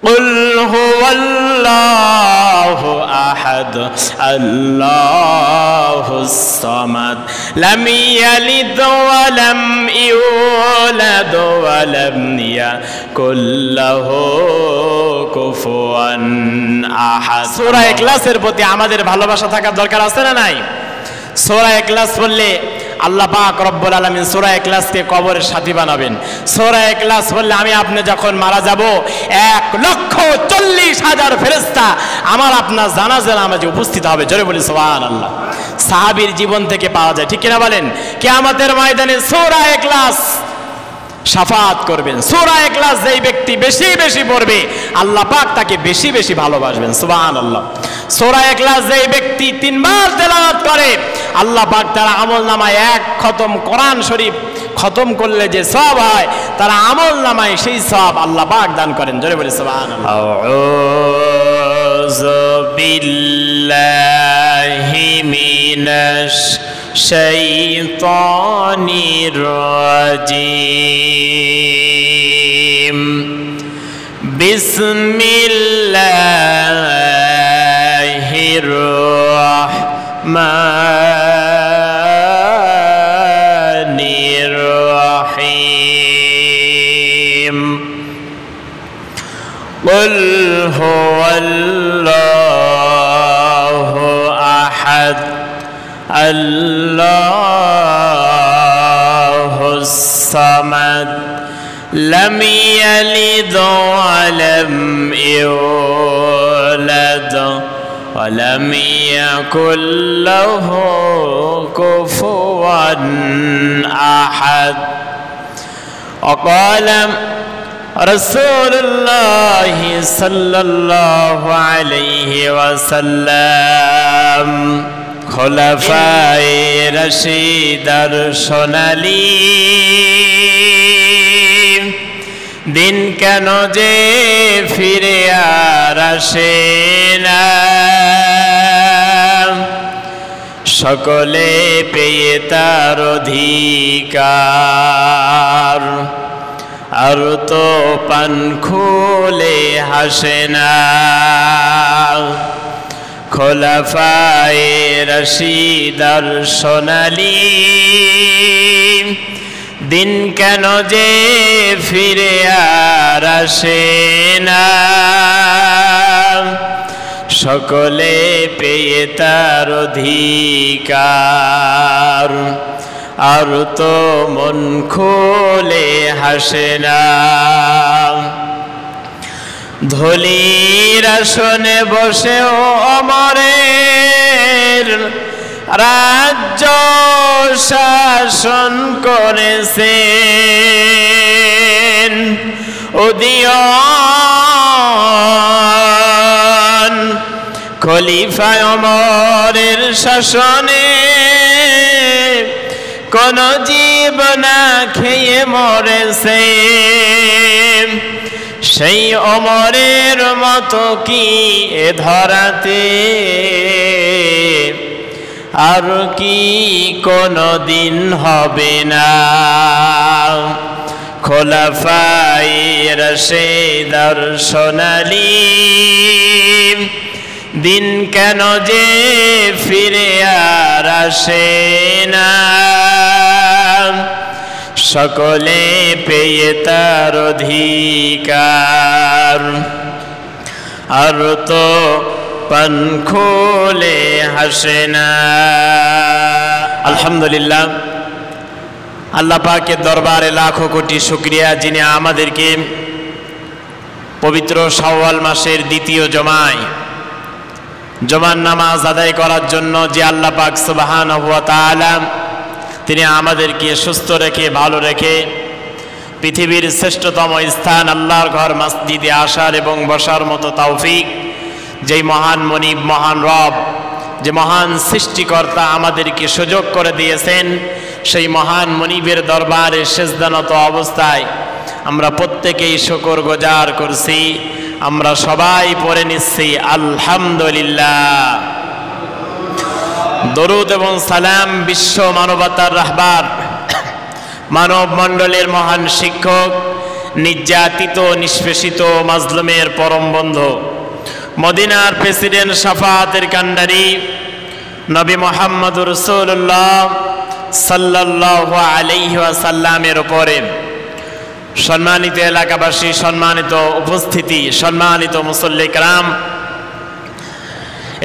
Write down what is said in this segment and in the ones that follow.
কুল হুয়াল্লাহু আহাদ আল্লাহুস সামাদ লাম ইয়ালিদ ওয়া লাম ইউলাদ ওয়া লাম ইয়াকুল লাহু কুফুয়ান আহাদ। সূরা ইখলাসের প্রতি আমাদের ভালোবাসা থাকার দরকার আছে না নাই? সূরা ইখলাস বললে আল্লাহ পাক রব্বুল আলামিন সূরা ইখলাসকে কবরের সাথী বানাবেন। সূরা ইখলাস বললে আমি আপনি যখন মারা যাব 1,40,000 ফেরেশতা আমার আপনার জানাজা নামাজে উপস্থিত হবে। জোরে বলি সুবহানাল্লাহ। সাহাবীর জীবন থেকে পাওয়া যায়, ঠিক কিনা বলেন? কিয়ামতের ময়দানে সূরা ইখলাস শাফাআত করবেন। সূরা ইখলাস যেই ব্যক্তি বেশি বেশি পড়বে আল্লাহ পাক তাকে বেশি বেশি ভালোবাসবেন। সুবহানাল্লাহ। সূরা ইখলাস যেই ব্যক্তি 3 বার তেলাওয়াত করে আল্লাহ পাক তার আমলনামায় 1 খতম কোরআন শরীফ খতম করলে যে সওয়াব হয় তার আমলনামায় সেই সওয়াব আল্লাহ পাক দান করেন। জোরে বলি সুবহানাল্লাহ। আউযু বিল্লাহি মিনাশ শাইতানির রাজিম। বিসমিল্লাহির রাহমানির রাহিম। কুল হুয়াল্লাহু আহাদ আল্লাহুস সামাদ লাম ইয়ালিদ ওয়া লাম ইউলাদ ওয়া লাম ইয়াকুল লাহু কুফুয়ান আহাদ। وقال رسول الله صلى الله عليه وسلم খোলাফায়ে রাশিদার সোনালী দিন কেন যে ফিরে আর আসে না, সকলে পেয়ে তার অধিকার আর তো পান খুলে হাসে না। খোলাফায়ে রাশিদার সোনালী দিন কেন যে ফিরে আর আসে না, সকলে পেয়ে তার অধিকার আর তো মন খুলে হাসে না। ধলির আসনে বসেও অমরের রাজ্য শাসন করেছেন। উদীয়মান খলিফা ওমরের শাসনে কোন জীব না খেয়ে মরেছে, সেই ওমরের মতো কি এ ধরাতে আর কি কোনো দিন হবে না। খোলাফায়ে রাশিদার সোনালী দিন কেন যে ফিরে আর আসে না, সকলে পেয়ে তার অধিকার আর তো পান খুলে হাসে না। আলহামদুলিল্লাহ, আল্লাহ পাকের দরবারে লাখো কোটি শুকরিয়া, যিনি আমাদেরকে পবিত্র শাওয়াল মাসের দ্বিতীয় জুমার নামাজ আদায় করার জন্য যে আল্লাহ পাক সুবহানাহু ওয়া তাআলা তিনি আমাদেরকে সুস্থ রেখে ভালো রেখে পৃথিবীর শ্রেষ্ঠতম স্থান আল্লাহর ঘর মসজিদে আসার এবং বসার মতো তৌফিক যেই মহান মনিব, মহান রব, যে মহান সৃষ্টিকর্তা আমাদেরকে সুযোগ করে দিয়েছেন, সেই মহান মনিবের দরবারে সিজদানত অবস্থায় আমরা প্রত্যেকেই শুকর গুজার করছি। আমরা সবাই পড়ে নিচ্ছি আলহামদুলিল্লাহ। দরুদ এবং সালাম বিশ্ব মানবতার রাহবার, মানব মণ্ডলের মহান শিক্ষক নির্যাতিত নিষ্পেষিত মাজলুমের পরম বন্ধু, মদিনার প্রেসিডেন্ট শাফাতের কান্ডারি নবী মুহাম্মদুর রাসূলুল্লাহ সাল্লাল্লাহু আলাইহি ওয়াসাল্লামের উপরে, সম্মানিত এলাকাবাসী, সম্মানিত উপস্থিতি, সম্মানিত মুসল্লি کرام,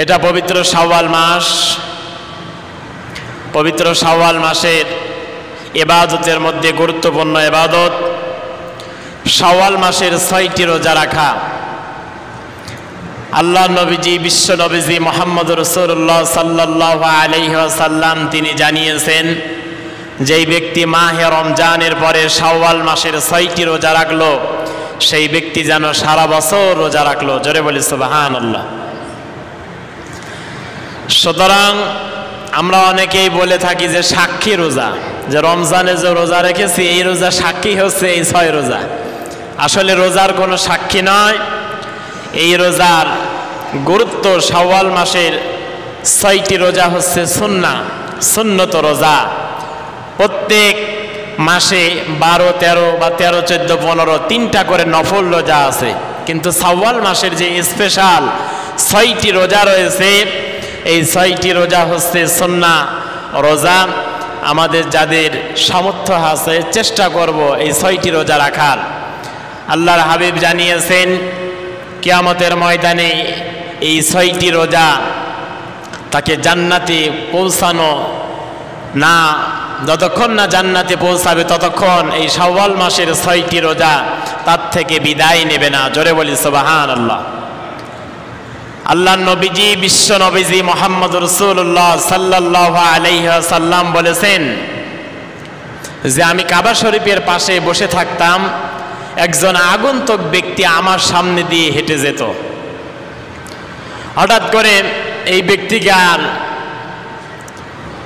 এটা পবিত্র শাওয়াল মাস। পবিত্র শাওয়াল মাসের ইবাদতের মধ্যে গুরুত্বপূর্ণ ইবাদত শাওয়াল মাসের 6টি রোজা রাখা। আল্লাহ নবীজি, বিশ্ব নবীজি মুহাম্মদুর রাসূলুল্লাহ সাল্লাল্লাহু আলাইহি ওয়াসাল্লাম তিনি জানিয়েছেন, যেই ব্যক্তি মাহে রমজানের পরে শাওয়াল মাসের 6টি রোজা রাখলো, সেই ব্যক্তি যেন সারা বছর রোজা রাখলো। জোরে বলি সুবহানাল্লাহ। সুতরাং আমরা অনেকেই বলে থাকি যে সাক্ষী রোজা, যে রমজানে যে রোজা রেখেছি এই রোজা সাক্ষী হচ্ছে এই 6 রোজা। আসলে রোজার কোনো সাক্ষী নয়। এই রোজার গুরুত্ব, শাওয়াল মাসের 6টি রোজা হচ্ছে সুন্নত রোজা। প্রত্যেক মাসে 12, 13 বা 13, 14, 15 3টা করে নফল রোজা আছে, কিন্তু শাওয়াল মাসের যে স্পেশাল 6টি রোজা রয়েছে, এই 6টি রোজা হচ্ছে সুন্নাহ রোজা। আমাদের যাদের সামর্থ্য আছে চেষ্টা করব এই 6টি রোজা রাখার। আল্লাহর হাবিব জানিয়েছেন, কিয়ামতের ময়দানে এই 6টি রোজা তাকে জান্নাতে পৌঁছানো না, যতক্ষণ না জান্নাতে পৌঁছাবে ততক্ষণ এই শাওয়াল মাসের 6টি রোজা তার থেকে বিদায় নেবে না। জোরে বলি সুবহানাল্লাহ। আল্লাহ নবীজি, বিশ্ব নবীজি মুহাম্মদুর রাসূলুল্লাহ সাল্লাল্লাহু আলাইহি ওয়াসাল্লাম বলেছেন যে আমি কাবা শরীফের পাশে বসে থাকতাম, একজন আগন্তুক ব্যক্তি আমার সামনে দিয়ে হেঁটে যেত। হঠাৎ করে এই ব্যক্তিকে আর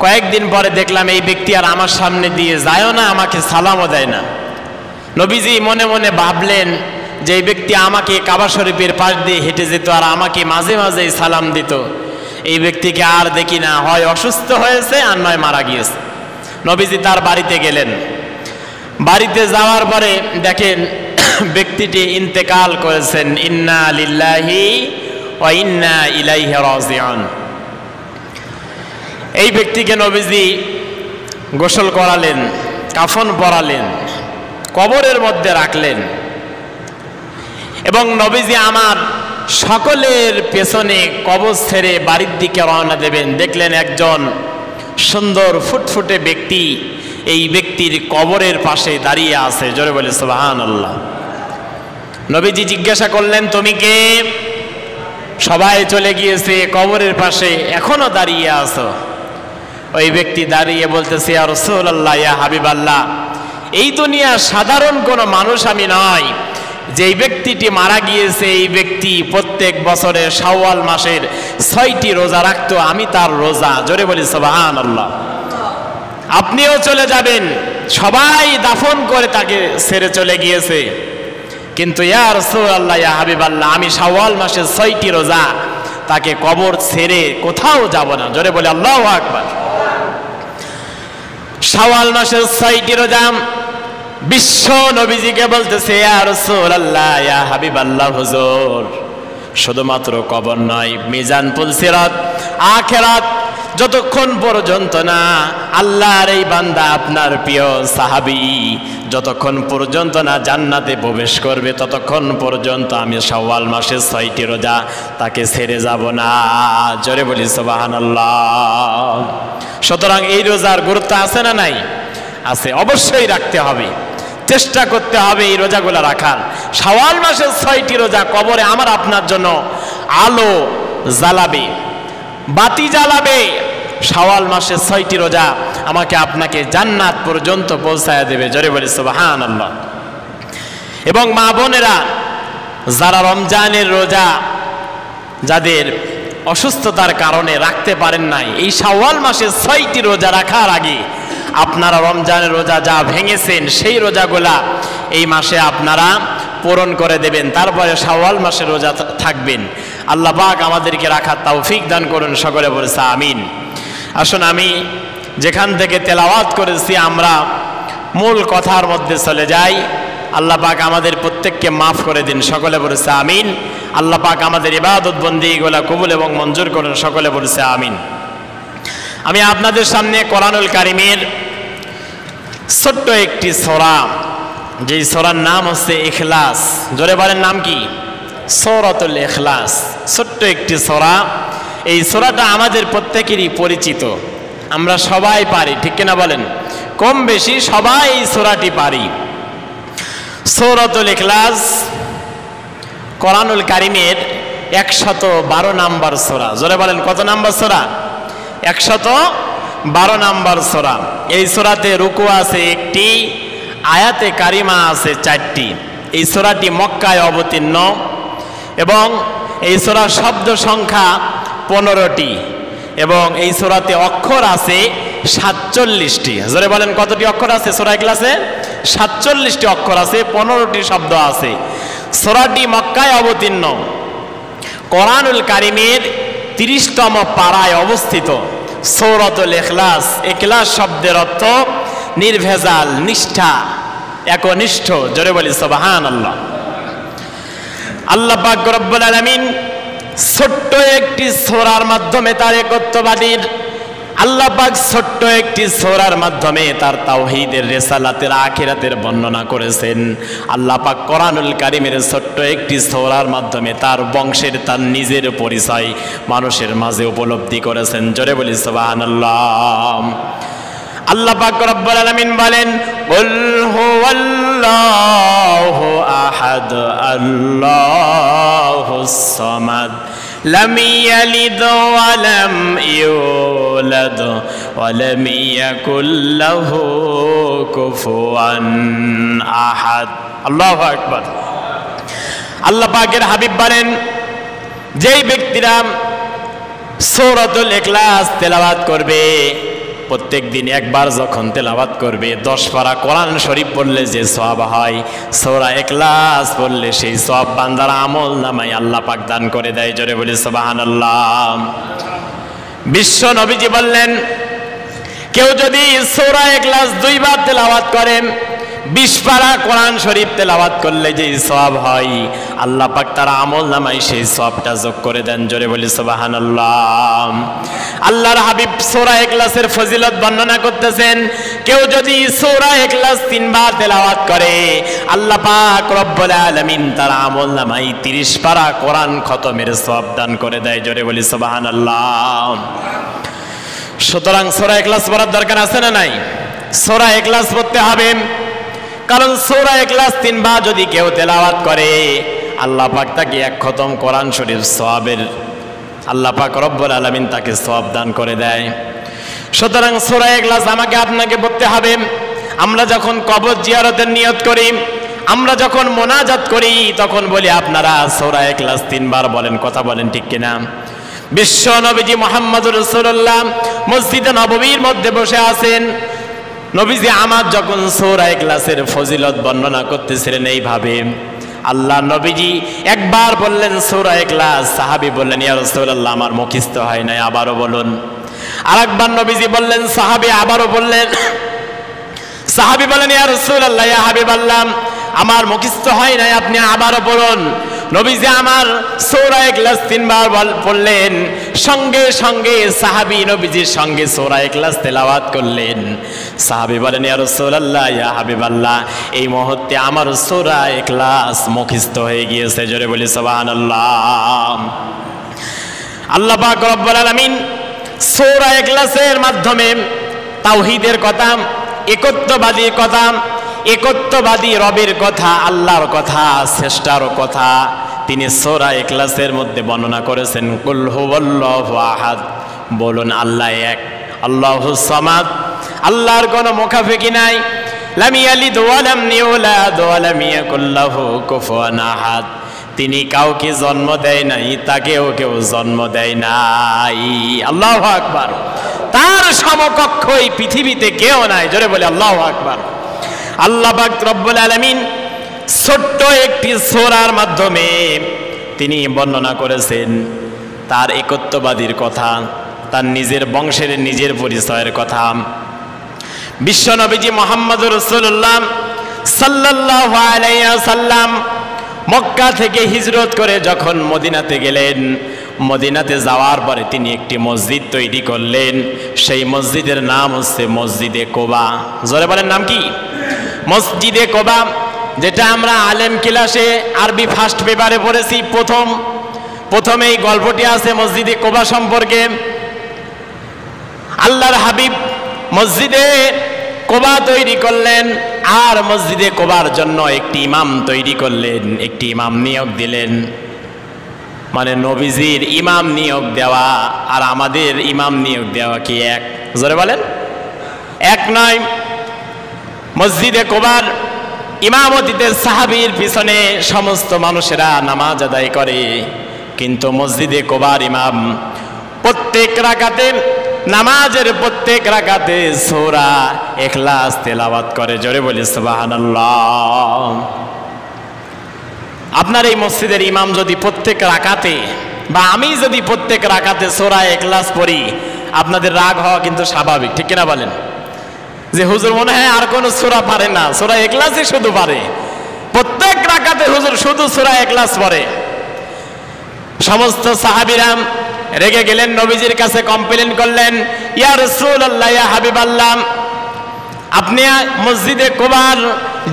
কয়েকদিন পরে দেখলাম এই ব্যক্তি আর আমার সামনে দিয়ে যায়ও না, আমাকে সালামও দেয় না। নবীজি মনে মনে ভাবলেন যে এই ব্যক্তি আমাকে কাবা শরীফের পাশ দিয়ে হেঁটে যেত আর আমাকে মাঝে মাঝেই সালাম দিত, এই ব্যক্তিকে আর দেখি না, হয় অসুস্থ হয়েছে আর নয় মারা গিয়েছে। নবীজি তার বাড়িতে গেলেন। বাড়িতে যাওয়ার পরে দেখেন ব্যক্তিটি ইন্তেকাল করেছেন। ইন্না লিল্লাহি ওয়া ইন্না ইলাইহি রাজিউন। এই ব্যক্তিকে নবীজি গোসল করালেন, কাফন পরালেন, কবরের মধ্যে রাখলেন এবং নবীজি আমার সকলের পেছনে কবর ছেড়ে বাড়ির দিকে রওনা দেবেন। দেখলেন একজন সুন্দর ফুটফুটে ব্যক্তি এই ব্যক্তির কবরের পাশে দাঁড়িয়ে আছে। জোরে বলে সুবহানাল্লাহ। নবীজি জিজ্ঞাসা করলেন, তুমি কে? সবাই চলে গিয়েছে, কবরের পাশে এখনো দাঁড়িয়ে আছো। ওই ব্যক্তি দাঁড়িয়ে বলতেছে, ইয়া রাসূলুল্লাহ, ইয়া হাবিবাল্লাহ, এই দুনিয়ার সাধারণ কোনো মানুষ আমি নয়। যেই ব্যক্তিটি মারা গিয়েছে এই ব্যক্তি প্রত্যেক বছরে শাওয়াল মাসের 6টি রোজা রাখতো, আমি তার রোজা। জোরে বলি সুবহানাল্লাহ। আপনিও চলে যাবেন, সবাই দাফন করে তাকে ছেড়ে চলে গিয়েছে, কিন্তু ইয়া রাসূলুল্লাহ, ইয়া হাবিবাল্লাহ, আমি শাওয়াল মাসের 6টি রোজা তাকে কবর ছেড়ে কোথাও যাব না। জোরে বলি আল্লাহু আকবার। শাওয়াল মাসের 6টি রোজা বিশ্ব নবীজিকে বলতেছে, ইয়া রাসূলুল্লাহ, ইয়া হাবিবাল্লাহ, হুজুর, শুধুমাত্র কবর নয়, মিজান, পুলসিরাত, আখিরাত, যতক্ষণ পর্যন্ত না আল্লাহর এই বান্দা আপনার প্রিয় সাহাবী যতক্ষণ পর্যন্ত না জান্নাতে প্রবেশ করবে ততক্ষণ পর্যন্ত আমি শাওয়াল মাসের 6টি রোজা তাকে ছেড়ে যাব না। জোরে বলি সুবহানাল্লাহ। সুতরাং এই রোজার গুরুত্ব আছে না নাই? আছে, অবশ্যই রাখতে হবে, চেষ্টা করতে হবে এই রোজাগুলো রাখার। শাওয়াল মাসের 6টি রোজা কবরে আমার আপনার জন্য আলো জ্বালাবে, বাতি জ্বালাবে। শাওয়াল মাসের 6টি রোজা আমাকে আপনাকে জান্নাত পর্যন্ত পৌঁছায় দেবে। জোরে বলি সুবহানাল্লাহ। এবং মা বোনেরা, যারা রমজানের রোজা যাদের অসুস্থতার কারণে রাখতে পারেন নাই, এই শাওয়াল মাসের 6টি রোজা রাখার আগে আপনারা রমজানের রোজা যা ভেঙেছেন সেই রোজাগুলা এই মাসে আপনারা পূরণ করে দেবেন, তারপরে শাওয়াল মাসে রোজা থাকবেন। আল্লাহ পাক আমাদেরকে রাখার তৌফিক দান করুন, সকলে বলেছে আমিন। আসুন আমি যেখান থেকে তেলাওয়াত করেছি আমরা মূল কথার মধ্যে চলে যাই। আল্লাহ পাক আমাদের প্রত্যেককে মাফ করে দিন, সকলে বলেছে আমিন। আল্লাহ পাক আমাদের ইবাদত বন্দেগীগুলো কবুল এবং মঞ্জুর করুন, সকলে বলেছে আমিন। আমি আপনাদের সামনে কোরআনুল কারীমের ছোট্ট একটি সূরা, যেই সূরার নাম হচ্ছে ইখলাস। জোরে বলেন নাম কি? সূরাতুল ইখলাস। ছোট্ট একটি সূরা। এই সূরাটা আমাদের প্রত্যেকেরই পরিচিত, আমরা সবাই পারি, ঠিক কিনা বলেন? কম বেশি সবাই এই সূরাটি পারি। সূরাতুল ইখলাস কোরআনুল কারীমের 112 নম্বর সূরা। জোরে বলেন কত নম্বর সূরা? 112 নম্বর সূরা। এই সূরাতে রুকু আছে 1টি, আয়াতে কারিমা আছে 4টি। এই সূরাটি মক্কায় অবতীর্ণ এবং এই সূরার শব্দ সংখ্যা 15টি এবং এই সূরাতে অক্ষর আছে 47টি। জোরে বলেন কতটি অক্ষর আছে সূরা ইখলাসে? 47টি অক্ষর আছে, 15টি শব্দ আছে। সূরাটি মক্কায় অবতীর্ণ, কোরআনুল কারীমের 30তম পারায় অবস্থিত। সূরাতুল ইখলাস, ইখলাস শব্দের অর্থ নির্ভেজাল, নিষ্ঠা, একনিষ্ঠ। জোরে বলি সুবহানাল্লাহ। আল্লাহ পাক রব্বুল আলামিন ছোট্ট একটি সূরার মাধ্যমে তার একত্ববাদীর, আল্লাহ পাক ছোট্ট একটি সূরার মাধ্যমে তার তাওহীদের, রিসালাতের, আখিরাতের বর্ণনা করেছেন। আল্লাহ পাক কোরআনুল কারীমের ছোট্ট একটি সূরার মাধ্যমে তার বংশের, তার নিজের পরিচয় মানুষের মাঝে উপলব্ধি করেছেন। জোরে বলি সুবহানাল্লাহ। আল্লাহ পাক রব্বুল আলামিন বলেন, কুল হুয়াল্লাহু আহাদ আল্লাহুস সামাদ লাম ইয়ালিদ ওয়া লাম ইউলাদ ওয়া লাম ইয়াকুল লাহু কুফুয়ান আহাদ। আল্লাহু আকবার। আল্লাহ পাকের হাবিব বলেন, যেই ব্যক্তিরা সূরাতুল ইখলাস তেলাওয়াত করবে, প্রত্যেক দিন একবার যখন তেলাওয়াত করবে, 10 পারা কোরআন শরীফ পড়লে যে সওয়াব হয়, সূরা ইখলাস পড়লে সেই সওয়াব বান্দার আমল নামায় আল্লাহ পাক দান করে দেয়। জোরে বলি সুবহানাল্লাহ। বিশ্ব নবীজি বললেন, কেউ যদি সূরা ইখলাস 2 বার তেলাওয়াত করে, 20 পারা কোরআন শরীফ তেলাওয়াত করলে যে সওয়াব হয়, আল্লাহ পাক তার আমল নামায় সেই সওয়াবটা যোগ করে দেন। জোরে বলি সুবহানাল্লাহ। আল্লাহর হাবিব সূরা ইখলাসের ফজিলত বর্ণনা করতেছেন, কেউ যদি সূরা ইখলাস 3 বার তেলাওয়াত করে, আল্লাহ পাক রব্বুল আলামিন তার আমল নামায় 30 পারা কোরআন খতমের সওয়াব দান করে দেয়। জোরে বলি সুবহানাল্লাহ। সুতরাং সূরা ইখলাস পড়ার দরকার আছে না নাই? সূরা ইখলাস পড়তে হবে, কারণ সূরা ইখলাস 3 বার যদি কেউ তেলাওয়াত করে, আল্লাহ পাক তাকে 1 খতম কোরআন শরীফ সওয়াবের, আল্লাহ পাক রব্বুল আলামিন তাকে সওয়াব দান করে দেয়। সুতরাং সূরা ইখলাস আমাকে আপনাকে পড়তে হবে। আমরা যখন কবর জিয়ারতের নিয়ত করি, আমরা যখন মোনাজাত করি, তখন বলি আপনারা সূরা ইখলাস 3 বার বলেন। কথা বলেন ঠিক কিনা? বিশ্ব নবীজি মুহাম্মদুর রাসূলুল্লাহ মসজিদে নববীর মধ্যে বসে আছেন। নবীজি আমার যখন সূরা ইখলাসের ফজিলত বর্ণনা করতেছিলেন এইভাবে, আল্লাহ নবীজি একবার বললেন সূরা ইখলাস, সাহাবী বললেন, ইয়া রাসূলুল্লাহ আমার মুখস্থ হয় নাই, আবারও বলুন। আরেকবার নবীজি বললেন, সাহাবী আবারও বললেন। সাহাবী বলেন, ইয়া রাসূলুল্লাহ, ইয়া হাবিবাল্লাহ আমার মুখস্থ হয় নাই, আপনি আবারও বলুন। নবীজি আমার সূরা ইখলাস 3 বার পড়লেন, সঙ্গে সঙ্গে সাহাবী নবীজির সঙ্গে সূরা ইখলাস তেলাওয়াত করলেন। সাহাবী বলেন, ইয়া রাসূলুল্লাহ, ইয়া হাবিবাল্লাহ এই মুহূর্তে আমার সূরা ইখলাস মুখস্থ হয়ে গিয়েছে। জোরে বলি সুবহানাল্লাহ। আল্লাহ পাক রব্বুল আলামিন সূরা ইখলাসের মাধ্যমে তাওহীদের কথা, একত্ববাদীর কথা, একত্ববাদী রবের কথা, আল্লাহর কথা, শ্রেষ্ঠর কথা তিনি সূরা ইখলাসের মধ্যে বর্ণনা করেছেন। কুল হুয়াল্লাহু আহাদ, বলুন আল্লাহ এক, আল্লাহুস সামাদ, আল্লাহর কোনো মুখাফেকি নাই। লাম ইয়ালিদ ওয়া লাম ইউলাদ ওয়া লাম ইয়াকুল লাহু কুফুয়ান আহাদ, তিনি কাউকে জন্ম দেয় নাই, তাকেও কেউ জন্ম দেয় নাই। আল্লাহু আকবার। তার সমকক্ষ এই পৃথিবীতে কেউ নাই। জোরে বলে আল্লাহু আকবার। আল্লাহ পাক রব্বুল আলামিন ছোট্ট একটি সূরার মাধ্যমে তিনি বর্ণনা করেছেন তার একত্ববাদীর কথা, তার নিজের বংশের, নিজের পরিচয়ের কথা। বিশ্ব নবীজি মুহাম্মদুর রাসূলুল্লাহ সাল্লাল্লাহু আলাইহি ওয়াসাল্লাম মক্কা থেকে হিজরত করে যখন মদিনাতে গেলেন, মদিনাতে যাওয়ার পরে তিনি একটি মসজিদ তৈরি করলেন। সেই মসজিদের নাম হচ্ছে মসজিদে কোবা। জোরে বলেন নাম কি? মসজিদে কোবা, যেটা আমরা আলেম ক্লাসে আরবি ফার্স্ট পেপারে পড়েছি। প্রথমে এই গল্পটি আছে মসজিদে কোবা সম্পর্কে। আল্লাহর হাবিব মসজিদে কোবা তৈরি করলেন, আর মসজিদে কোবার জন্য একটি ইমাম তৈরি করলেন, একটি ইমাম নিয়োগ দিলেন। মানে নবীজির ইমাম নিয়োগ দেওয়া আর আমাদের ইমাম নিয়োগ দেওয়া কি এক? জোরে বলেন, এক নয়। মসজিদে কোবার ইমামতিতে সাহাবীর পিছনে সমস্ত মানুষেরা নামাজ আদায় করে, কিন্তু মসজিদে কোবার ইমাম প্রত্যেক রাকাতে, নামাজের প্রত্যেক রাকাতে সূরা ইখলাস তেলাওয়াত করে। জোরে বলি সুবহানাল্লাহ। আপনার এই মসজিদের ইমাম যদি প্রত্যেক রাকাতে, বা আমি যদি প্রত্যেক রাকাতে সূরা ইখলাস পড়ি, আপনাদের রাগ হওয়া কিন্তু স্বাভাবিক, ঠিক কিনা বলেন? যে হুজুর মনে হয় আর কোনো সূরা পারে না, সূরা ইখলাসই শুধু পারে, প্রত্যেক রাকাতে হুজুর শুধু সূরা ইখলাস পড়ে। সমস্ত সাহাবীরা রেগে গেলেন, নবীজির কাছে কমপ্লেন করলেন, ইয়া রাসূলুল্লাহ, ইয়া হাবিবাল্লাহ, আপনি মসজিদে কোবার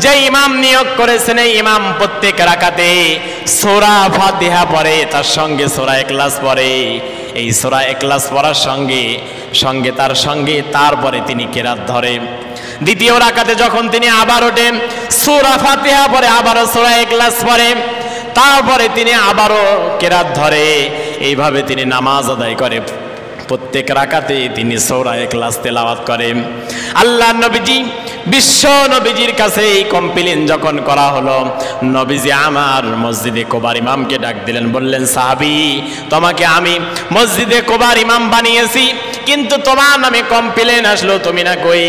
যে ইমাম নিয়োগ করেছেন, এই ইমাম প্রত্যেক রাকাতে সূরা ফাতিহা পড়ে, তার সঙ্গে সূরা ইখলাস পড়ে। এই সূরা ইখলাস পড়ার সঙ্গে তারপরে তিনি কেরাত ধরে। দ্বিতীয় রাকাতে যখন তিনি আবার ওঠেন, সূরা ফাতিহা পড়ে, আবারও সূরা ইখলাস পড়ে, তারপরে তিনি আবারও কেরাত ধরে। এইভাবে তিনি নামাজ আদায় করে। প্রত্যেক রাকাতে তিনি সূরা ইখলাস তেলাওয়াত করেন। আল্লাহ নবীজি, বিশ্ব নবীজির কাছে এই কমপ্লেন যখন করা হলো, নবীজি আমার মসজিদে কোবার ইমামকে ডাক দিলেন, বললেন, সাহাবী, তোমাকে আমি মসজিদে কোবার ইমাম বানিয়েছি, কিন্তু তোমার নামে কমপ্লেন আসলো, তুমি না কই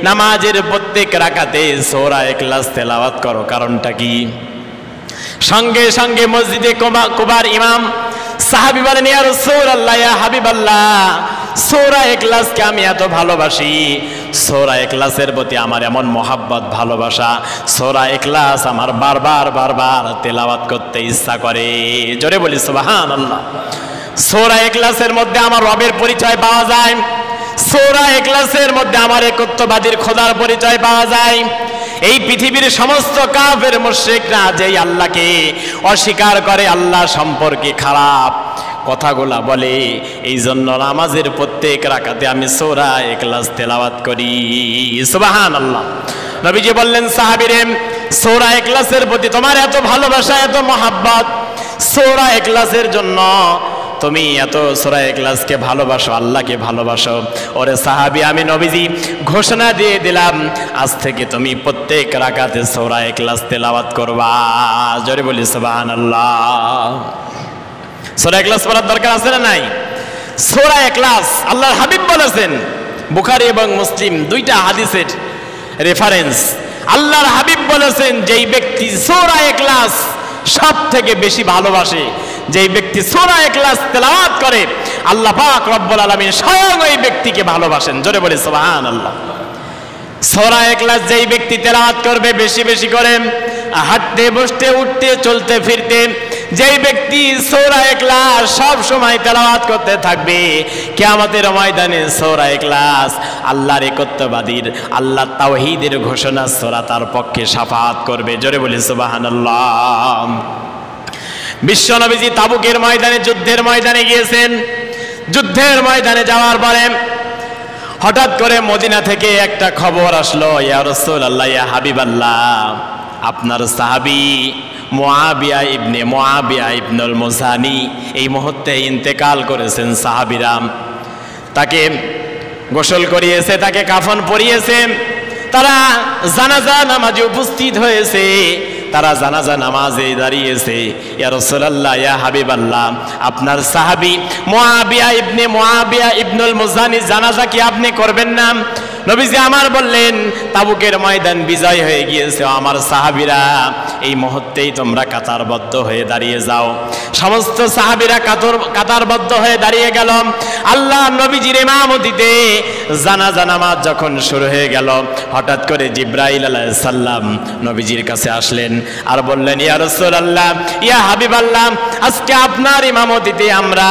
নামাজের প্রত্যেক রাকাতে সূরা ইখলাস তেলাওয়াত করো, কারণটা কি? সঙ্গে সঙ্গে মসজিদে কোবার ইমাম সাহাবী বলেন, ইয়া রাসূলুল্লাহ, ইয়া হাবিবাল্লাহ, সূরা ইখলাসকে আমি এত ভালোবাসি, সূরা ইখলাসের প্রতি আমার এমন মহাব্বত, ভালোবাসা, সূরা ইখলাস আমার বারবার তেলাওয়াত করতে ইচ্ছা করে। জোরে বলি সুবহানাল্লাহ। সূরা ইখলাসের মধ্যে আমার রবের পরিচয় পাওয়া যায়, সূরা ইখলাসের মধ্যে আমার একত্ববাদীর খোদার পরিচয় পাওয়া যায়। এই পৃথিবীর সমস্ত কাফের মুশরিকরা যেই আল্লাহকে অস্বীকার করে, আল্লাহ সম্পর্কে খারাপ কথাগুলা বলে, এই জন্য নামাজের প্রত্যেক রাকাতে আমি সূরা ইখলাস তেলাওয়াত করি। সুবহানাল্লাহ। নবীজি বললেন, সাহাবীরে, সূরা ইখলাসের প্রতি তোমার এত ভালোবাসা, এত মহাব্বত, সূরা ইখলাসের জন্য তুমি এত সূরা ইখলাসকে ভালোবাসো, আল্লাহকে ভালোবাসো, ওরে সাহাবী, আমি নবীজি ঘোষণা দিয়ে দিলাম, আজ থেকে তুমি প্রত্যেক রাকাতে সূরা ইখলাস তেলাওয়াত করবা। জোরে বলি সুবহানাল্লাহ। সূরা ইখলাস পড়ার দরকার আছে না নাই? সূরা ইখলাস আল্লাহর হাবিব বলেছেন, বুখারী এবং মুসলিম দুইটা হাদিসের রেফারেন্স। আল্লাহর হাবিব বলেছেন, যেই ব্যক্তি সূরা ইখলাস সব থেকে বেশি ভালোবাসে, যেই ব্যক্তি সূরা ইখলাস তেলাওয়াত করে, আল্লাহ পাক রব্বুল আলামিন স্বয়ং ওই ব্যক্তিকে ভালোবাসেন। জোরে বলি সুবহানাল্লাহ। সূরা ইখলাস যেই ব্যক্তি তেলাওয়াত করবে বেশি বেশি করে, হাঁটতে বসতে উঠতে চলতে ফিরতে, যেই ব্যক্তি সূরা ইখলাস সব সময় তেলাওয়াত করতে থাকবে, কিয়ামতের ময়দানে সূরা ইখলাস আল্লাহর একত্ববাদীর, আল্লাহ তাওহীদের ঘোষণা সূরা তার পক্ষে শাফাআত করবে। জোরে বলি সুবহানাল্লাহ। বিশ্ব নবীজি তাবুকের ময়দানে, যুদ্ধের ময়দানে গিয়েছেন। যুদ্ধের ময়দানে যাওয়ার পরে হঠাৎ করে মদিনা থেকে একটা খবর আসলো, ইয়া রাসূলুল্লাহ, ইয়া হাবিবাল্লাহ, আপনার সাহাবী মুআবিয়া ইবনুল মুজানি এই মুহূর্তে ইন্তেকাল করেছেন। সাহাবীরা তাকে গোসল করিয়েছে, তাকে কাফন পরিয়েছে, তারা জানাজা নামাজে উপস্থিত হয়েছে, তারা জানাজা নামাজে দাঁড়িয়েছে। ইয়া রাসূলুল্লাহ, ইয়া হাবিবাল্লাহ, আপনার সাহাবী মুআবিয়া ইবনুল মুজানি জানাজা কি আপনি করবেন না? নবীজি আমার বললেন, তাবুকের ময়দান বিজয় হয়ে গিয়েছে, আমার সাহাবীরা এই মুহূর্তেই তোমরা কাতারবদ্ধ হয়ে দাঁড়িয়ে যাও। সমস্ত সাহাবীরা কাতারবদ্ধ হয়ে দাঁড়িয়ে গেল। আল্লাহ নবীজির ইমামতিতে জানাজা নামাজ যখন শুরু হয়ে গেল, হঠাৎ করে জিবরাইল আলাইহিস সালাম নবীজির কাছে আসলেন আর বললেন, ইয়া রাসূলুল্লাহ, ইয়া হাবিবাল্লাহ, আজকে আপনার ইমামতিতে আমরা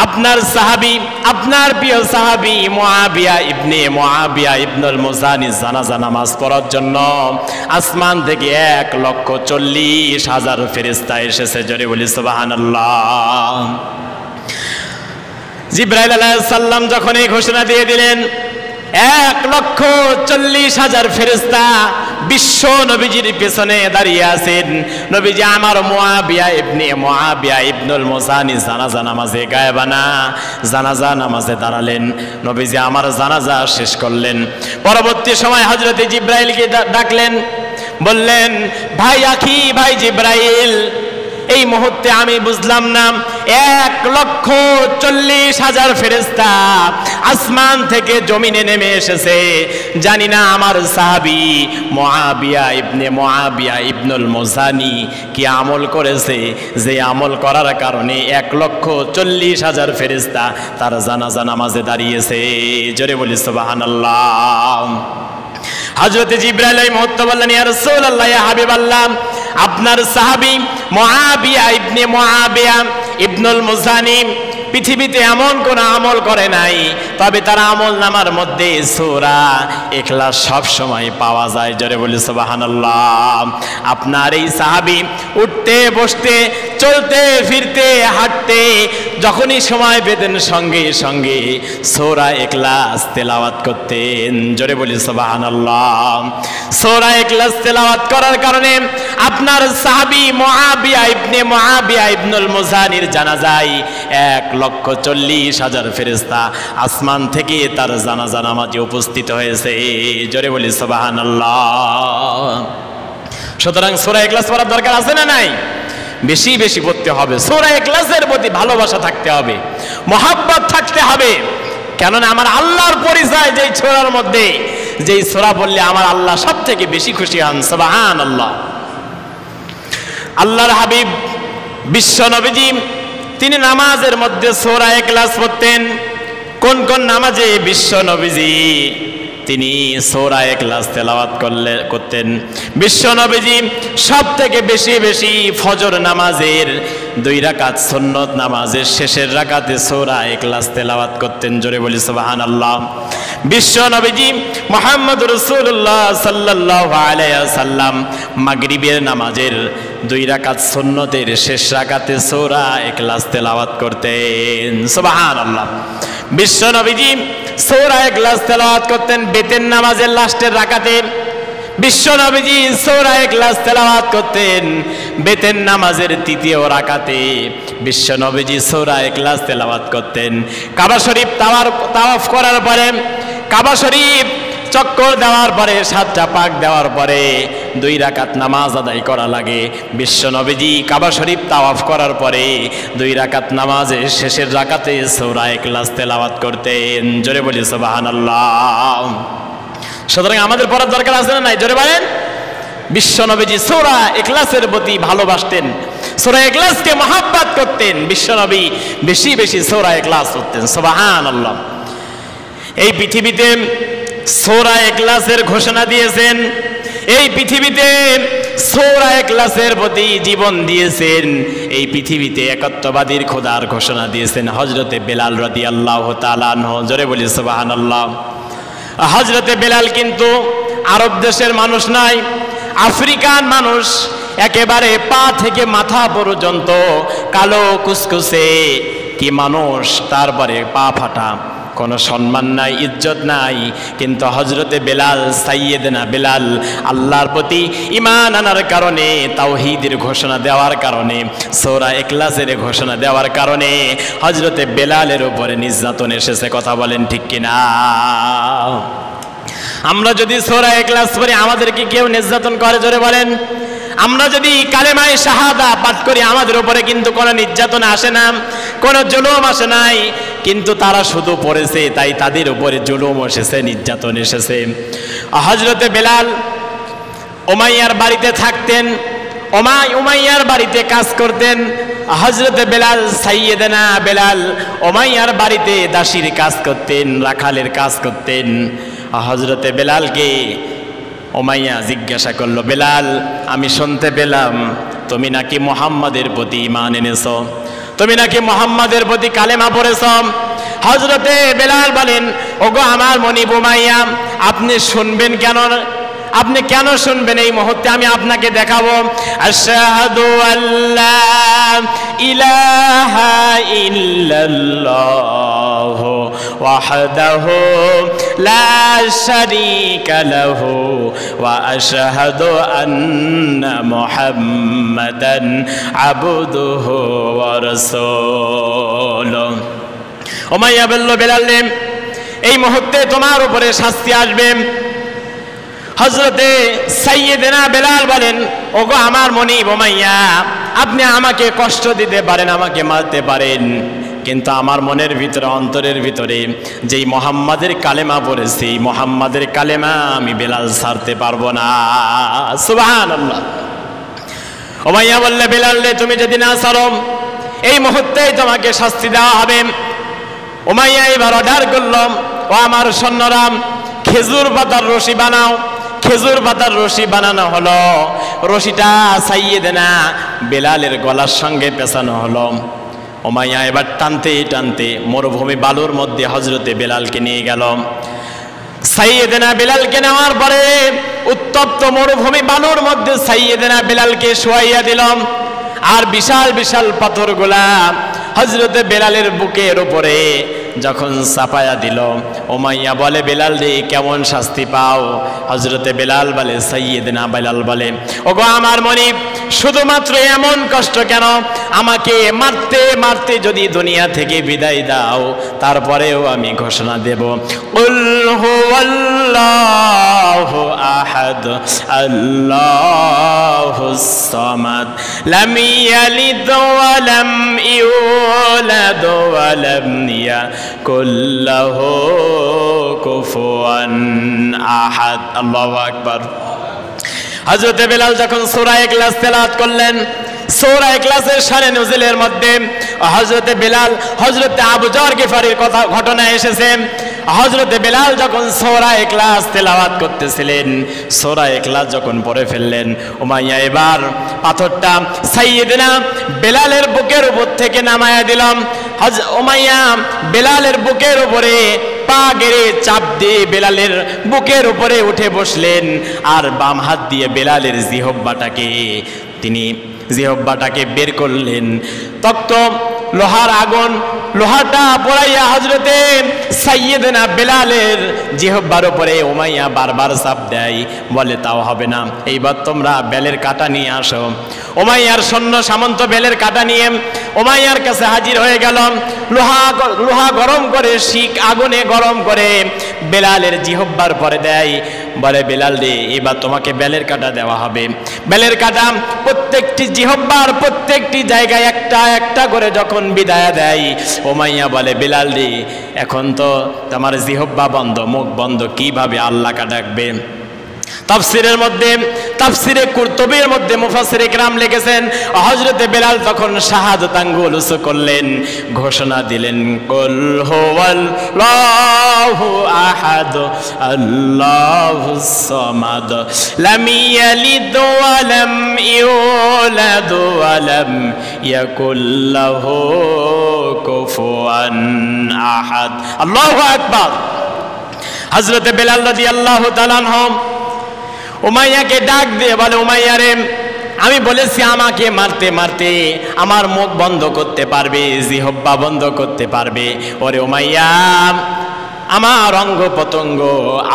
আপনার সাহাবী, আপনার প্রিয় সাহাবী মুআবিয়া ইবনুল মুজানি জানাজা নামাজ পড়ার জন্য আসমান থেকে 1,40,000 ফেরেশতা এসেছে। জোরে বলি সুবহানাল্লাহ। জিবরাইল আলাইহিস সালাম যখন এই ঘোষণা দিয়ে দিলেন, 1,40,000 ফেরেশতা বিশ্ব নবীজির পেছনে দাঁড়িয়ে আছেন। নবীজি আমার মুআবিয়া ইবনুল মুজানি জানাজা নামাজে গায়েবানা জানাজা নামাজে দাঁড়ালেন। নবীজি আমার জানাজা শেষ করলেন। পরবর্তী সময় হযরতে জিবরাইলকে ডাকলেন, বললেন, ভাই জিবরাইল, এই মুহূর্তে আমি বুঝলাম না 1,40,000 ফেরেশতা আসমান থেকে জমিনে নেমে এসেছে। জানি না আমার সাহাবী মুআবিয়া ইবনুল মুজানি কি আমল করেছে, যে আমল করার কারণে 1,40,000 ফেরেশতা তার জানাজা নামাজে দাঁড়িয়েছে। জোরে বলি সুবহানাল্লাহ। হযরত জিবরাইল এই মুহূর্তে বললেন, ইয়া রাসূলুল্লাহ, ইয়া হাবিবাল্লাহ, আপনার সাহাবী মুআবিয়া ইবনুল মুজানি পৃথিবীতে এমন কোন আমল করে নাই, তবে তার আমল নামার মধ্যে সূরা ইখলাস সব সময় পাওয়া যায়। জোরে বলি সুবহানাল্লাহ। আপনার এই সাহাবী উঠতে বসতে চলতে ফিরতে হাঁটতে যখনই সময় পেতেন সঙ্গে সঙ্গে সূরা ইখলাস তেলাওয়াত করতেন। জোরে বলি সুবহানাল্লাহ। সূরা ইখলাস তেলাওয়াত করার কারণে আপনার সাহাবী মুআবিয়া ইবনুল মুজানির জানাজায় 1,40,000 ফেরেশতা আসমান থেকে তার জানাজা নামাজে উপস্থিত হয়েছে। জোরে বলি সুবহানাল্লাহ। সুতরাং সূরা ইখলাস পড়ার দরকার আছে না নাই? বেশি বেশি পড়তে হবে। সূরা ইখলাসের প্রতি ভালোবাসা থাকতে হবে, মহব্বত থাকতে হবে। কেননা আমার আল্লাহর পরিচয় যেই সূরার মধ্যে, যেই সূরা পড়লে আমার আল্লাহ সব থেকে বেশি খুশি হন। সুবহানাল্লাহ। আল্লাহর হাবিব বিশ্ব নবীজি তিনি নামাজের মধ্যে সূরা ইখলাস পড়তেন। কোন কোন নামাজে বিশ্ব নবীজি তিনি সূরা ইখলাস তেলাওয়াত করতেন? বিশ্ব নবীজি সব থেকে বেশি বেশি ফজর নামাজের 2 রাকাত সুন্নত নামাজের শেষের রাকাতে সূরা ইখলাস তেলাওয়াত করতেন। জোরে বলি সুবহানাল্লাহ। বিশ্ব নবীজি মুহাম্মদ রাসূলুল্লাহ সাল্লাল্লাহু আলাইহি ওয়াসাল্লাম মাগরিবের নামাজের 2 রাকাত সুন্নতের শেষ রাকাতে সূরা ইখলাস তেলাওয়াত করতেন। সুবহানাল্লাহ। বিশ্ব নবীজি সূরা ইখলাস তেলাওয়াত করতেন বেতের নামাজের লাস্টের রাকাতে। বিশ্ব নবীজি সূরা ইখলাস তেলাওয়াত করতেন বেতের নামাজের 3য় রাকাতে। বিশ্ব নবীজি সূরা ইখলাস তেলাওয়াত করতেন কাবা শরীফ তাওয়াফ করার পরে, কাবা শরীফ চক্কর দেওয়ার পরে, 7টা পাক দেওয়ার পরে 2 রাকাত নামাজ আদায় করা লাগে। বিশ্ব নবীজি কাবা শরীফ তাওয়াফ করার পরে 2 রাকাত নামাজের শেষের রাকাতে সূরা ইখলাস তেলাওয়াত করতেন। জোরে বলি সুবহানাল্লাহ। সুতরাং আমাদের পড়ার দরকার আছে না নাই? জোরে বলেন। বিশ্ব নবীজি সূরা ইখলাসের প্রতি ভালোবাসতেন, সূরা ইখলাসকে মহব্বত করতেন। বিশ্ব নবী বেশি বেশি সূরা ইখলাস পড়তেন। সুবহানাল্লাহ। এই পৃথিবীতে সূরা ইখলাসের ঘোষণা দিয়েছেন, এই পৃথিবীতে সূরা ইখলাসের প্রতি জীবন দিয়েছেন, এই পৃথিবীতে একত্ববাদীর খোদার ঘোষণা দিয়েছেন হযরতে বেলাল রাদিয়াল্লাহু তাআলা আনহু। জোরে বলি সুবহানাল্লাহ। হযরতে বেলাল কিন্তু আরব দেশের মানুষ নয়, আফ্রিকান মানুষ। একেবারে পা থেকে মাথা পর্যন্ত কালো কুসকুসে কি মানুষ, তারপরে পা ফাটা, কোনো সম্মান নাই, ইজ্জত নাই। কিন্তু হযরতে বেলাল, সাইয়েদনা বেলাল আল্লাহর প্রতি ঈমান আনার কারণে, তাওহীদের ঘোষণা দেওয়ার কারণে, সূরা ইখলাসের ঘোষণা দেওয়ার কারণে হযরতে বেলালের উপরে নির্যাতন এসেছে। কথা বলেন ঠিক কিনা? আমরা যদি সূরা ইখলাস পড়ি আমাদেরকে কেউ নির্যাতন করে? জোরে বলেন। আমরা যদি কালেমায়ে শাহাদা পাঠ করি আমাদের উপরে কিন্তু কোনো নির্যাতন আসে না, কোনো জুলুম আসে নাই। কিন্তু তারা শুধু পড়েছে, তাই তাদের উপরে জুলুম এসেছে, নির্যাতন এসেছে। হযরতে বেলাল উমাইয়ার বাড়িতে থাকতেন, উমাইয়ার বাড়িতে কাজ করতেন। হযরতে বেলাল, সাইয়েদনা বেলাল উমাইয়ার বাড়িতে দাসীর কাজ করতেন, রাখালের কাজ করতেন। হযরতে বেলালকে উমাইয়া জিজ্ঞাসা করলো, বেলাল, আমি শুনতে পেলাম তুমি নাকি মুহাম্মাদের প্রতি ঈমান এনেছো, তুমি নাকি মুহাম্মাদের প্রতি কালেমা পড়েছ। হযরতে বেলাল বলেন, ওগো আমার মনিব উমাইয়া, আপনি শুনবেন কেন? আপনি কেন শুনবেন? এই মুহূর্তে আমি আপনাকে দেখাবো। আশহাদু আল্লা ইলাহা ইল্লাল্লাহু ওয়াহদাহু লা শারীকা লাহু ওয়া আশহাদু আন্না মুহাম্মাদান আবদুহু ওয়া রাসূলুহু। উমাইয়া বলল, বেলাল, এই মুহূর্তে তোমার উপরে শাস্তি আসবে। হযরতে সাইয়েদনা বেলাল বলেন, ওগো আমার মনিব উমাইয়া, আপনি আমাকে কষ্ট দিতে পারেন, আমাকে মারতে পারেন, কিন্তু আমার মনের ভিতরে, অন্তরের ভিতরে যেই মুহাম্মাদের কালেমা পড়েছি, মুহাম্মাদের কালেমা আমি বেলাল ছাড়তে পারবো না। সুবহানাল্লাহ। উমাইয়া বললে, বেলাল রে, তুমি যদি না ছাড়ো এই মুহূর্তেই তোমাকে শাস্তি দেওয়া হবে। উমাইয়া এবার অর্ডার করলাম, ও আমার সৈন্যরা, খেজুর পাতার রশি বানাও। খেজুর পাতার রশি বানানো হলো, রশিটা সাইয়েদনা বেলালের গলার সঙ্গে পেঁচানো হলো। উমাইয়া এবার টানতে টানতে মরুভূমি বালুর মধ্যে হযরতে বেলালকে নিয়ে গেল। সাইয়েদনা বেলালকে নেওয়ার পরে উত্তপ্ত মরুভূমি বালুর মধ্যে সাইয়েদনা বেলালকে শোয়াইয়া দিলাম, আর বিশাল বিশাল পাথরগুলা হযরতে বেলালের বুকের উপরে যখন চাপায়া দিল, উমাইয়া বলে, বেলাল রে, কেমন শাস্তি পাও? হযরতে বেলাল বলে, সাইয়েদনা বেলাল বলে, ওগো আমার মনিব, শুধুমাত্র এমন কষ্ট কেন? আমাকে মারতে মারতে যদি দুনিয়া থেকে বিদায় দাও, তারপরেও আমি ঘোষণা দেব, কুল হুয়াল্লাহু আহাদ আল্লাহুস সামাদ লাম ইয়ালিদ ওয়া লাম ইউলাদ ওয়া লাম ইয়াকুল লাহু কুফুয়ান আহাদ। আল্লাহু আকবার। হযরতে বেলাল যখন সূরা ইখলাস তেলাওয়াত করলেন, সূরা ইখলাসের শানে নুজুলের মধ্যে হযরতে বেলাল, হযরতে আবু যর গিফারির কথা ঘটনা এসেছে। হযরতে বেলাল যখন সূরা ইখলাস তেলাওয়াত করতেছিলেন, সূরা ইখলাস যখন পড়ে ফেললেন, উমাইয়া এবার পাথরটা সাইয়েদনা বেলালের বুকের উপর থেকে নামায়া দিলাম। উমাইয়া বেলালের বুকের উপরে পা গেড়ে চাপ দিয়ে বেলালের বুকের উপরে উঠে বসলেন, আর বাম হাত দিয়ে বেলালের জিহব্বাটাকে বের করলেন। তক্ত লোহার আগুন, লোহাটা পড়াইয়া হযরতে সাইয়েদনা বেলালের জিহব্বার উপরে উমাইয়া বারবার চাপ দেয়, বলে তাও হবে না, এইবার তোমরা বেলের কাঁটা নিয়ে আসো। উমাইয়ার সৈন্য সামন্ত বেলের কাঁটা নিয়ে উমাইয়ার কাছে হাজির হয়ে গেল। লোহা গরম করে, শিক আগুনে গরম করে বেলালের জিহব্বার পরে দেয়, বলে, বেলাল রে, এবার তোমাকে বেলের কাঁটা দেওয়া হবে। বেলের কাঁটা প্রত্যেকটি জিহব্বার প্রত্যেকটি জায়গায় একটা একটা করে যখন বিদায় দেয়, উমাইয়া বলে, বেলাল রে, এখন তো তোমার জিহব্বা বন্ধ, মুখ বন্ধ, কিভাবে আল্লাহকে ডাকবে? তাফসিরের মধ্যে, তাফসিরে কুরতুবীর মধ্যে মুফাসসিরে কিরাম লিখেছেন, হযরতে বেলাল তখন শাহাদাত আঙ্গুল উঁচু করলেন, ঘোষণা দিলেন, কুল হুয়াল্লাহু আহাদ আল্লাহুস সামাদ লাম ইয়ালিদ ওয়া লাম ইউলাদ ওয়া লাম ইয়াকুল লাহু কুফুয়ান আহাদ। আল্লাহু আকবার। হযরতে বেলাল রাদিয়াল্লাহু তাআলা আনহু উমাইয়াকে ডাক দিয়ে বলে, উমাইয়া রে, আমি বলেছি আমাকে মারতে মারতে আমার মুখ বন্ধ করতে পারবে, জিহব্বা বন্ধ করতে পারবে। ওরে উমাইয়া, আমার অঙ্গ প্রত্যঙ্গ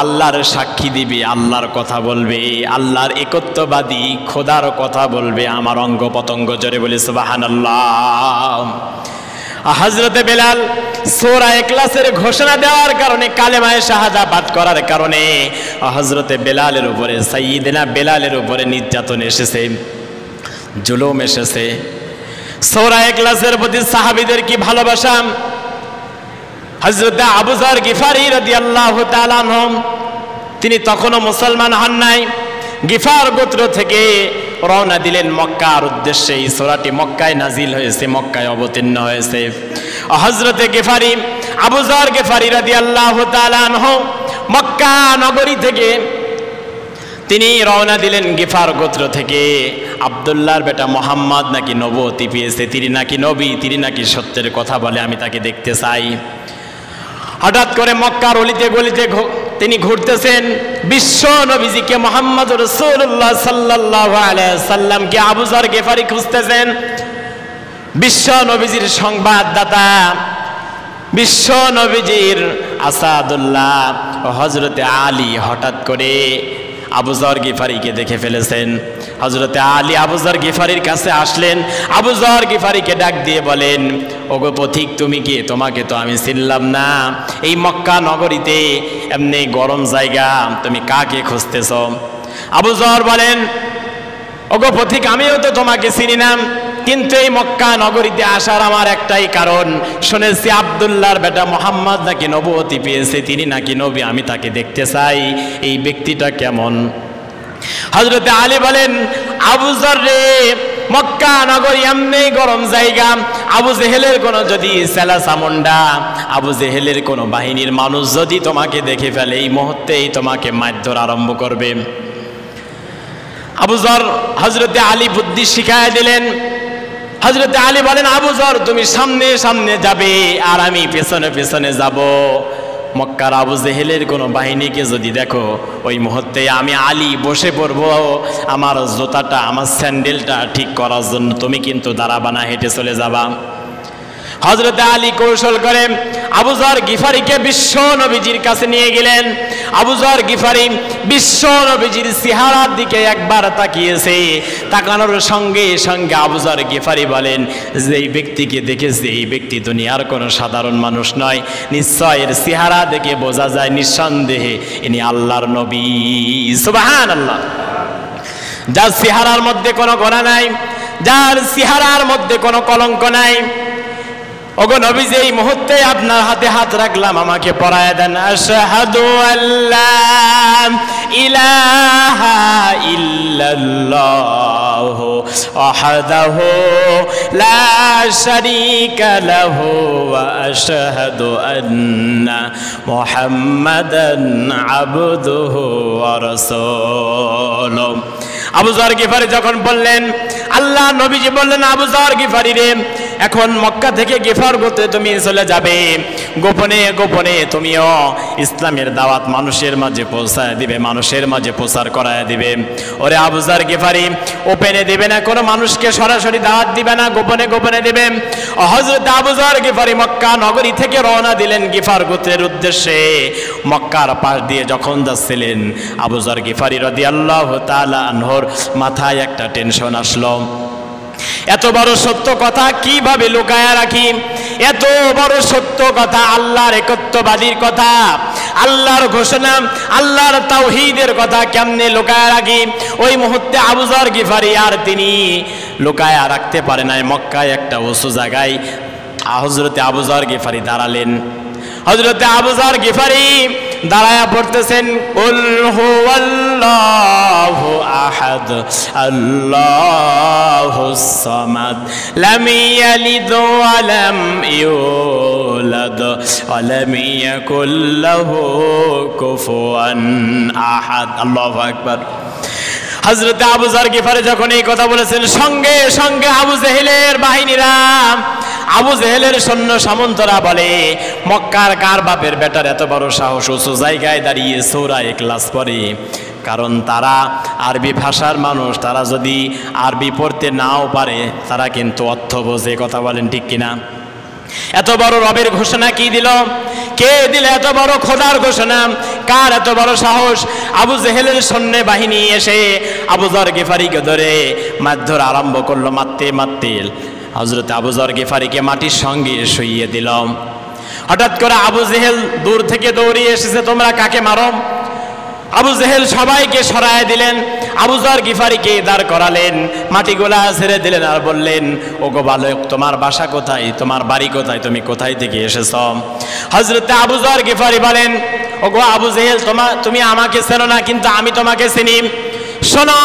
আল্লাহর সাক্ষী দিবে, আল্লাহর কথা বলবে, আল্লাহর একত্ববাদী খোদার কথা বলবে আমার অঙ্গ প্রত্যঙ্গ। জোরে বলি সুবহানাল্লাহ। হযরতে বেলাল সূরা ইখলাসের ঘোষণা দেওয়ার কারণে, কালেমায়ে শাহাদাত পাঠ করার কারণে হযরতে বেলালের উপরে, সাইয়েদনা বেলালের উপরে নির্যাতন এসেছে, জুলুম এসেছে। সূরা ইখলাসের প্রতি সাহাবীদের কি ভালোবাসা! হযরত আবু যর গিফারি রাদিয়াল্লাহু তাআলা আনহু তিনি তখনও মুসলমান হন নাই। গিফার গোত্র থেকে রওনা দিলেন মক্কার উদ্দেশ্যে। এই সূরাটি মক্কায় নাজিল হয়েছে, মক্কায় অবতীর্ণ হয়েছে। হযরত গিফারি আবু যর গিফারি রাদিয়াল্লাহু তাআলা আনহু মক্কা নগরী থেকে তিনি রওনা দিলেন গিফার গোত্র থেকে। আব্দুল্লাহর বেটা মুহাম্মদ নাকি নবুয়তি পেয়েছে, তিনি নাকি নবী, তিনি নাকি সত্যের কথা বলে, আমি তাকে দেখতে চাই। হঠাৎ করে মক্কার অলিতে গলিতে তিনি ঘুরতেছেন। বিশ্ব নবীজিকে মুহাম্মদ রাসূলুল্লাহ সাল্লাল্লাহু আলাইহি সাল্লামকে আবু যর গিফারি খুঁজতেছেন। বিশ্ব নবীজির সংবাদদাতা, বিশ্ব নবীজির আসাদুল্লাহ হযরতে আলী হঠাৎ করে আবু যর গিফারিকে দেখে ফেলেছেন। হযরতে আলী আবু যর গিফারির কাছে আসলেন। আবু যর গিফারিকে ডাক দিয়ে বলেন, ওগো পথিক, তুমি কে? তোমাকে তো আমি চিনলাম না। এই মক্কা নগরীতে এমনি গরম জায়গা, তুমি কাকে খুঁজতেছ? আবু যর বলেন, ওগো পথিক, আমিও তো তোমাকে চিনি না, কিন্তু এই মক্কা নগরীতে আসার আমার একটাই কারণ, শুনেছি আব্দুল্লাহর বেটা মুহাম্মদ নাকি নবুয়তি পেয়েছে, তিনি নাকি নবী, আমি তাকে দেখতে চাই। এই ব্যক্তিটা কেমন? হযরতে আলী বলেন, আবু যর রে, মক্কা নগরী এমনি গরম জায়গা, আবু জেহেলের কোনো যদি সেলা চামুন্ডা, আবু জেহেলের কোনো বাহিনীর মানুষ যদি তোমাকে দেখে ফেলে, এই মুহূর্তেই তোমাকে মারধর আরম্ভ করবে। আবু যর হযরতে আলী বুদ্ধি শিখায় দিলেন। হযরতে আলী বলেন, আবু যর তুমি সামনে সামনে যাবে আর আমি পেছনে পেছনে যাব। মক্কার আবু জেহেলের কোনো বাহিনীকে যদি দেখো, ওই মুহূর্তে আমি আলী বসে পড়ব আমার জুতাটা, আমার স্যান্ডেলটা ঠিক করার জন্য, তুমি কিন্তু দাঁড়াবা না, হেঁটে চলে যাবা। হযরতে আলী কৌশল করে আবু যর গিফারিকে বিশ্ব নবীজির কাছে নিয়ে গেলেন। আবু যর গিফারি বিশ্ব নবীজির চেহারার দিকে একবার তাকিয়েছে। তাকানোর সঙ্গে সঙ্গে আবু যর গিফারি বলেন, যে এই ব্যক্তিকে দেখেছে, এই ব্যক্তি দুনিয়ার কোনো সাধারণ মানুষ নয়, নিশ্চয় এর চেহারা দেখে বোঝা যায় নিঃসন্দেহে ইনি আল্লাহর নবী। সুবহানাল্লাহ। যার চেহারার মধ্যে কোনো গোনা নাই, যার চেহারার মধ্যে কোনো কলঙ্ক নাই। ওগো নবীজি, এই মুহূর্তে আপনার হাতে হাত রাখলাম, আমাকে পরায়া দেন। আশহাদু আল্লা ইলাহা ইল্লাল্লাহু ওয়াহদাহু লা শারীকা লাহু ওয়া আশহাদু আন্না মুহাম্মাদান আবদুহু ওয়া রাসূলুহু। আবু যর গিফারি যখন বললেন, আল্লাহ নবীজি বললেন, আবু যর গিফারি রে, এখন মক্কা থেকে গিফার গোত্রে তুমি চলে যাবে, গোপনে গোপনে তুমিও ইসলামের দাওয়াত মানুষের মাঝে পৌঁছায় দিবে, মানুষের মাঝে প্রচার করায় দিবে। ওরে আবু যর গিফারি, ওপেনে দিবে না, কোনো মানুষকে সরাসরি দাওয়াত দিবে না, গোপনে গোপনে দিবে। হযরত আবু যর গিফারি মক্কা নগরী থেকে রওনা দিলেন গিফার গোত্রের উদ্দেশ্যে। মক্কার পাশ দিয়ে যখন যাচ্ছিলেন, আবু যর গিফারি রাদিয়াল্লাহু তাআলা আনহুর মাথায় একটা টেনশন আসলো। এত বড় সত্য কথা কিভাবে লুকায়া রাখি? এত বড় সত্য কথা, আল্লাহর একত্ববাদীর কথা, আল্লাহর ঘোষণা, আল্লাহর তাওহীদের কথা কেমনে লুকায়া রাখি? ওই মুহূর্তে আবু যর গিফারি আর তিনি লুকায়া রাখতে পারে নাই। মক্কায় একটা উঁচু জায়গায় হযরতে আবু যর গিফারি দাঁড়ালেন। হযরতে আবু যর গিফারি দাঁড়ায়া পড়তেছেন, কুল হুয়াল্লাহু আহাদ আল্লাহুস সামাদ লাম ইয়ালিদ ওয়া লাম ইউলাদ ওয়া লাম ইয়াকুল লাহু কুফুয়ান আহাদ। আল্লাহু আকবার। হযরত আবু যর গিফারি যখন এই কথা বলেছেন, সঙ্গে সঙ্গে আবু জেহেলের বাহিনীরা, আবু জেহেলের সৈন্য সামন্তরা বলে, মক্কার কার বাপের বেটার এত বড় সাহস উঁচু জায়গায় দাঁড়িয়ে সূরা ইখলাস পড়ে? কারণ তারা আরবি ভাষার মানুষ, তারা যদি আরবি পড়তে নাও পারে, তারা কিন্তু অর্থ বোঝে। কথা বলেন ঠিক কিনা? এত বড় রবের ঘোষণা কি দিল? কে দিল এত বড় খোদার ঘোষণা? কার এত বড় সাহস? আবু জেহেলের সৈন্য বাহিনী এসে আবু যর গিফারিকে ধরে মারধর আরম্ভ করলো। মারতে মারতে হযরত আবু যর গিফারিকে মাটির সঙ্গে শুইয়ে দিল। হঠাৎ করে আবু জেহেল দূর থেকে দৌড়িয়ে এসেছে, তোমরা কাকে মারো? আবু জেহেল সবাইকে সরায় দিলেন। আবু যর গিফারিকে দাঁড় করালেন, মাটিগুলা ছেড়ে দিলেন আর বললেন, ওগো বালক, তোমার বাসা কোথায়, তোমার বাড়ি কোথায়, তুমি কোথায় থেকে এসেছ? হযরত আবু যর গিফারি বলেন, ওগো আবু জেহেল, তুমি আমাকে চেনো না, কিন্তু আমি তোমাকে চিনি। শোনো,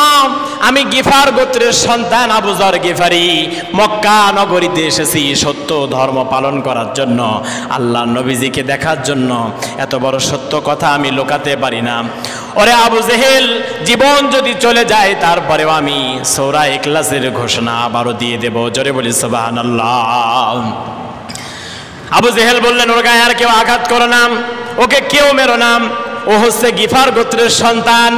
আমি গিফার গোত্রের সন্তান আবু যর গিফারি, মক্কা নগরীতে এসেছি সত্য ধর্ম পালন করার জন্য, আল্লাহ নবীজিকে দেখার জন্য। এত বড় সত্য কথা আমি লুকাতে পারি না। ওরে আবু জেহেল, জীবন যদি চলে যায় তারপরেও আমি সূরা ইখলাসের ঘোষণা আবারও দিয়ে দেব। জোরে বলি সুবহানাল্লাহ। আবু জেহেল বললেন, ওর গায়ে আর কেউ আঘাত করো না, ওকে কেউ মেরো না, ও হচ্ছে গিফার গোত্রের সন্তান।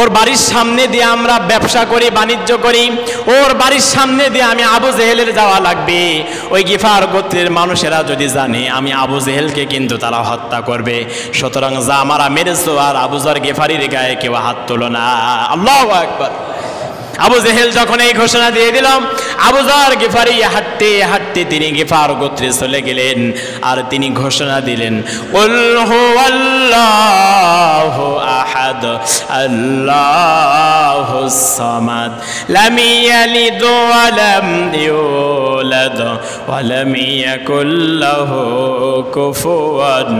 ওর বাড়ির সামনে দিয়ে আমরা ব্যবসা করি, বাণিজ্য করি, ওর বাড়ির সামনে দিয়ে আমি আবু জেহেলের যাওয়া লাগবে। ওই গিফার গোত্রের মানুষেরা যদি জানে আমি আবু জেহেলকে কিন্তু তারা হত্যা করবে। সুতরাং যা আমারা মেরেছো, আর আবু যর গিফারির গায়ে কেউ হাত তোলো না। আল্লাহু আকবার। আবু জেহেল যখন এই ঘোষণা দিয়ে দিলাম, আবু যর গিফারি হাঁটতে হাঁটতে তিনি গিফার গোত্রে চলে গেলেন, আর তিনি ঘোষণা দিলেন, কুল হুয়াল্লাহু আহাদ আল্লাহুস সামাদ লাম ইয়ালিদ ওয়া লাম ইউলাদ ওয়া লাম ইয়াকুল লাহু কুফুয়ান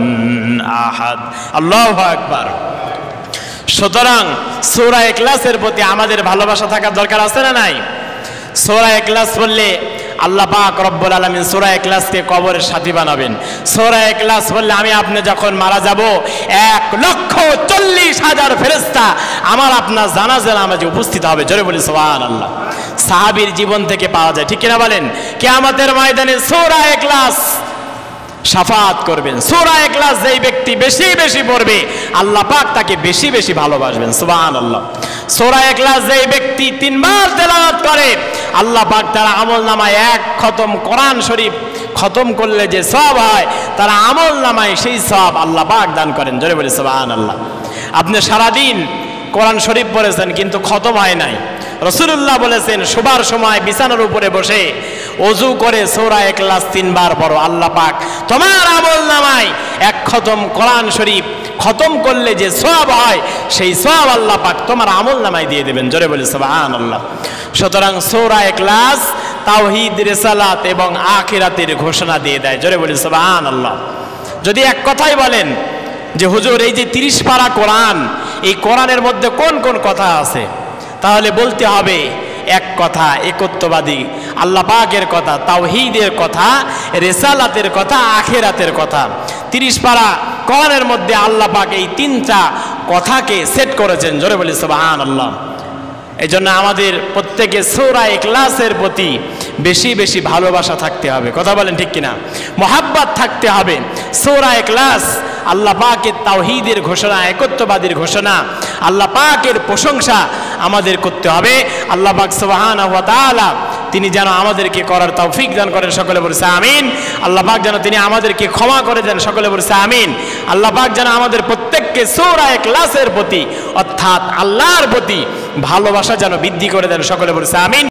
আহাদ। আল্লাহু আকবার। সুতরাং সূরা ইখলাসের প্রতি আমাদের ভালোবাসা থাকার দরকার আছে না নাই? সূরা ইখলাস বললে আল্লাহ পাক রব্বুল আলামিন সূরা ইখলাসকে কবরের সাথী বানাবেন। সূরা ইখলাস বললে আমি আপনি যখন মারা যাব 1,40,000 ফেরেশতা আমার আপনার জানাজার নামাজে উপস্থিত হবে। জোরে বলি সুবহানাল্লাহ। সাহাবীর জীবন থেকে পাওয়া যায়, ঠিক কিনা বলেন? কিয়ামতের ময়দানে সূরা ইখলাস শাফাআত করবেন। সূরা ইখলাস যেই ব্যক্তি বেশি বেশি পড়বে আল্লাহ পাক তাকে বেশি বেশি ভালোবাসবেন। সুবহানাল্লাহ। সূরা ইখলাস যেই ব্যক্তি 3 বার তেলাওয়াত করে আল্লাহ পাক তার আমলনামায় 1 খতম কোরআন শরীফ খতম করলে যে সওয়াব হয় তার আমলনামায় সেই সওয়াব আল্লাহ পাক দান করেন। জোরে বলি সুবহানাল্লাহ। আপনি সারা দিন কোরআন শরীফ পড়েছেন কিন্তু খতম হয় নাই। রাসূলুল্লাহ বলেছেন, শোবার সময় বিছানার উপরে বসে ওযু করে সূরা ইখলাস 3 বার পড়ো, আল্লাহ পাক তোমার আমলনামায় 1 খতম কোরআন শরীফ খতম করলে যে সওয়াব হয় সেই সওয়াব আল্লাহ পাক তোমার আমলনামায় দিয়ে দেবেন। জোরে বলি সুবহানাল্লাহ। সুতরাং সূরা ইখলাস তাওহীদ, রিসালাত এবং আখিরাতের ঘোষণা দিয়ে দেয়। জোরে বলি সুবহানাল্লাহ। যদি এক কথাই বলেন যে হুজুর এই যে 30 পারা কোরআন, এই কোরআনের মধ্যে কোন কোন কথা আছে, তাহলে বলতে হবে এক কথা, একত্ববাদী আল্লাহ পাকের কথা, তাওহীদের কথা, রিসালাতের কথা, আখিরাতের কথা। 30 পারা কোরআনের মধ্যে আল্লাহ পাক এই 3টা কথাকে সেট করেছেন। জোরে বলি সুবহানাল্লাহ। এই জন্য আমাদের প্রত্যেকে সূরা ইখলাসের প্রতি বেশি বেশি ভালোবাসা থাকতে হবে। কথা বলেন ঠিক কিনা? মোহাব্বত থাকতে হবে। সূরা ইখলাস আল্লাহ পাকের তাওহীদের ঘোষণা, একত্ববাদীর ঘোষণা, আল্লাহ পাকের প্রশংসা আমাদের করতে হবে। আল্লাহ পাক সুবহানাহু ওয়া তাআলা তিনি যেন আমাদেরকে করার তৌফিক দান করেন। সকলে বলছে আমিন। আল্লাহ পাক যেন তিনি আমাদেরকে ক্ষমা করে দেন। সকলে বলছে আমিন। আল্লাহ পাক যেন আমাদের প্রত্যেককে সূরা ইখলাসের প্রতি অর্থাৎ আল্লাহর প্রতি ভালোবাসা যেন বৃদ্ধি করে দেন। সকলে বলছে আমিন।